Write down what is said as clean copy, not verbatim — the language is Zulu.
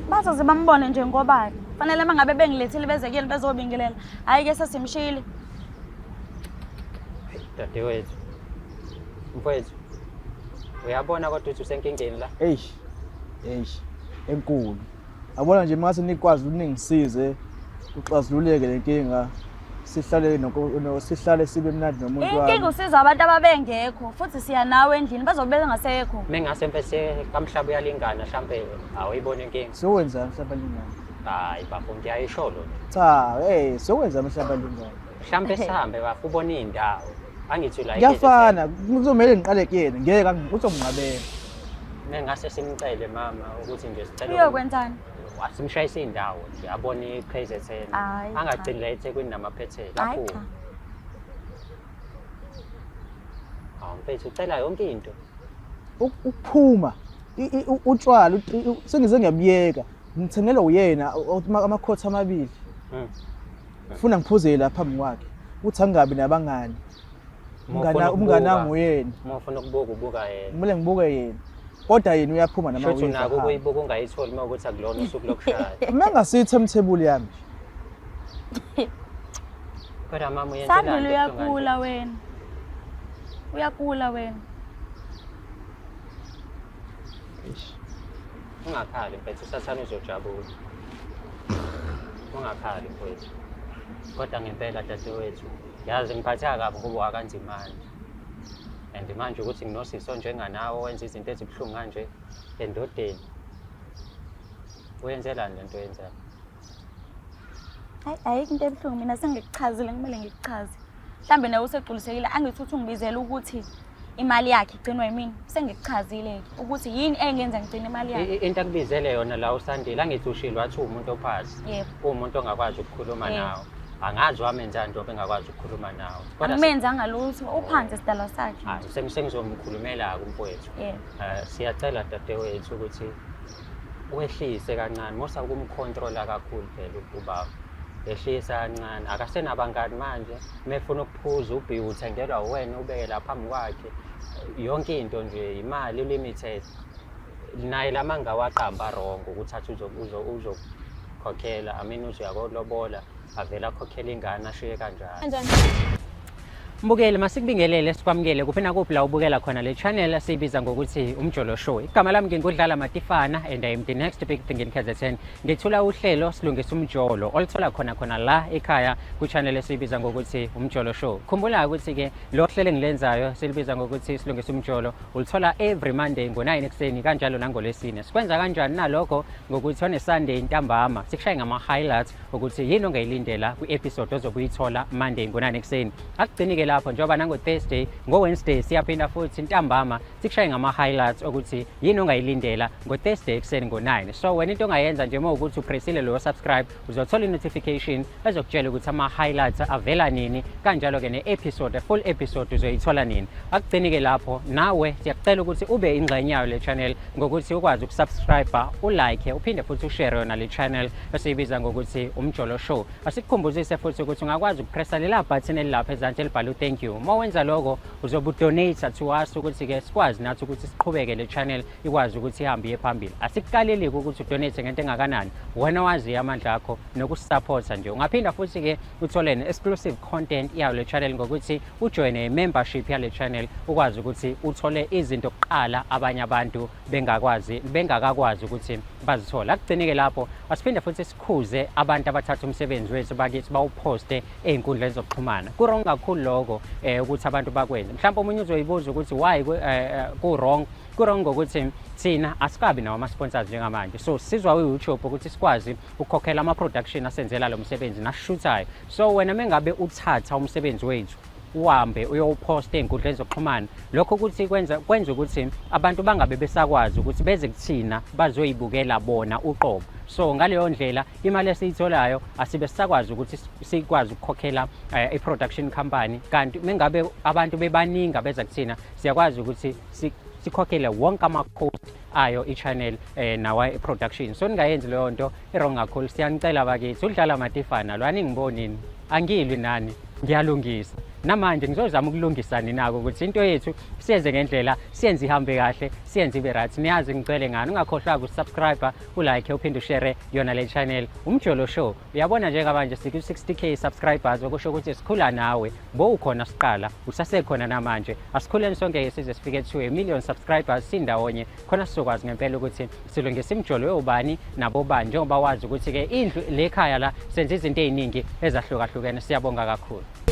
Bazoze bambone nje ngobani. Fanele mangabe bengilethile bezekile bezobingelela. Hayi ke sesimshile. Dadewethu. Mfowethu. Uyabona kodwa uthi usenkingeni la? Eish. Enkulu. Abona nje mase nikwazi uningisize uxazululeke lenkinga. Sihlale sibe mnandi nomuntu wami. Inkinga usiza abantu ababengekho futhi siya nawe endlini bazobe bengasekho. Mengase mfese kamhlaba uyalingana mhlambe awuyibona inkinga. Sowenza mhlaba lingana. Hayi bafo ngiyayisho lo. Cha, sowenza mhlaba lingana. Mhlambe sihambe bafu ubona indawo. Angithi la Ngiyafana, kuzomela ngiqale kuyena, ngeke uzomnqabela. Mengase simcele mama ukuthi nje sicela. Uyokwenzani? Asimshayise indawo nje abone iKZN. Angagcini la eThekwini namaphethela lapho. Mfethu ucela yonke into. Ukuphuma utshwala sengize ngiyabiyeka. Ngithengela uyena amakhothi amabili. Ufuna ngiphuzele lapha phambi kwakhe. Uthi angabi nabangani. Umngana nguyena. Uma ufuna ubuka yena. Kumele ngibuke yena. Kodwa yena uyaphuma namawethu. Shothi nako kuyibuka ungayitholi uma ukuthi akulona usuku lokushaya. Mangasithi timetable yami. Kodwa mama uyenza la. Sandile uyakula wena. Uyakula wena. Ungakhali mfethu usathana uzojabula. Ungakhali mfethu. Kodwa ngempela dadewethu yazi ngiphatha kabi ngoba wakanzimanje. And manje ukuthi nginosiso njenganawe wenza izinto ezibhlungu kanje endodeni. Uyenzelani lento yenzayo? Ayikho into ebhlungu mina sengikuchazile kumele ngikuchaze. Mhlambe nawe usegculisekile angithi uthi ungibizela ukuthi imali yakhe igcinwa yimini. Sengikuchazile ukuthi yini engenza ngigcine imali yakhe. Into akubizele yona la uSandile angithi ushilo wathi umuntu ophansi. Umuntu ongakwazi ukukhuluma nawe. Angazi wamenza nto bengakwazi ukukhuluma nawe. Akumenza ngalutho uphansi isidalwa sakhe. Hayi sengizomkhulumela kumfowethu. Siyacela dadewethu ukuthi wehlise kancane mosa ukumcontrola kakhulu phela ubaba. Ehlisa kancane akasenabangani manje mefuna ukuphuza ubhi uthengelwa wena ubeke lapha phambi kwakhe yonke into nje imali limited naye lamanga waqamba wrong ukuthi athi uzokhokhela amini uzuyakolobola avela akhokhela ingane ashiye kanjani. Mbukeli masikubingelele sikwamukele kuphina kuphi la ubukela khona le channel siyibiza ngokuthi Umjolo Show. Igama lami ngingudlala Matifana and I am the next big thing in KZN. Ngithula uhlelo silungisa umjolo olithola khona la ekhaya ku channel esiyibiza ngokuthi Umjolo Show. Khumbula ukuthi ke lo hlelo engilenzayo silibiza ngokuthi silungisa umjolo ulithola every Monday ngo9 ekseni kanjalo nangoLesine. Sikwenza kanjani nalokho ngokuthi on Sunday ntambama sikushaye ngama highlights ukuthi yini ongayilindela ku episode ozobuyithola Monday ngo9 ekseni. Akugcini lapho njengoba nango Thursday ngo Wednesday siyaphinda futhi ntambama sikushaye ngama highlights ukuthi yini ongayilindela ngo Thursday ekseni ngo9. So wena into ongayenza nje uma ukuthi upressile lo subscribe uzothola i-notification ezokutshela ukuthi ama highlights avela nini kanjalo ke ne-episode full episode uzoyithola nini. Akugcini ke lapho nawe siyakucela ukuthi ube ingxenye yayo le channel ngokuthi ukwazi ukusubscribe ulike uphinde futhi ushare yona le channel esiyibiza ngokuthi Umjolo Show. Asikukhumbuzise futhi ukuthi ungakwazi ukupressa lela button elapha ezantsi elibhalwe thank you. Uma wenza lokho uzobe donate to us ukuthi ke sikwazi nathi ukuthi siqhubeke le channel ikwazi ukuthi ihambe iphambili. Asikukaleli ukuthi udonate ngento engakanani. Wena wazi amandla akho nokusupporta nje. Ungaphinda futhi ke uthole exclusive content yayo le channel ngokuthi ujoin membership yale channel ukwazi ukuthi uthole izinto kuqala abanye abantu bengakakwazi ukuthi bazithola. Akugcinike lapho asiphinde futhi sikhuze abantu abathatha umsebenzi wethu bakithi bawuposte einkundleni zokuxhumana. Kurong kakhulu lokho ukuthi abantu bakwenze. Mhlawumbe umunye uzoyibuza ukuthi why ku-wrong ngokuthi thina asikabi nawo ama-sponsors njengamanje. So sizwa uYouTube ukuthi sikwazi ukukhokhela ama-production asenzela lo msebenzi nasishuthayo. So wena mengabe uthatha umsebenzi wethu uhambe uyowuposta einkundleni zokuxhumana lokho ukuthi kwenza ukuthi abantu bangabe besakwazi ukuthi beze kuthina bazoyibukela bona uqobo. So ngaleyo ndlela imali esiyitholayo asibe sisakwazi ukuthi sikwazi ukukhokhela i-production company kanti mengabe abantu bebaningi beza kuthina siyakwazi ukuthi sikhokhele wonke ama-cost ayo i-channel nawa i-production. So ningayenzi leyo nto wrong kakhulu. Siyanicela bakithi udlala Matifana lo aningibonini angilwi nani ngiyalungisa. namanje ngizozama ukulungisa ninako ukuthi into yethu siyenze ngendlela, siyenze ihambe kahle, siyenze ibe right. Niyazi ngicela ngani ungakhohlwa ukusubscribe, ulike uphinde ushare yona le channel Umjolo Show. Uyabona njengamanje siku 60k subscribers okusho ukuthi sikhula nawe, bo ukhona siqala, usasekhona namanje. Asikhuleni sonke size sifike to 1 million subscribers sindawonye khona sizokwazi ngempela ukuthi silungise imjolo yobani nabo bani njengoba wazi ukuthi ke indlu lekhaya la senze izinto eziningi ezahlukahlukene. Siyabonga kakhulu.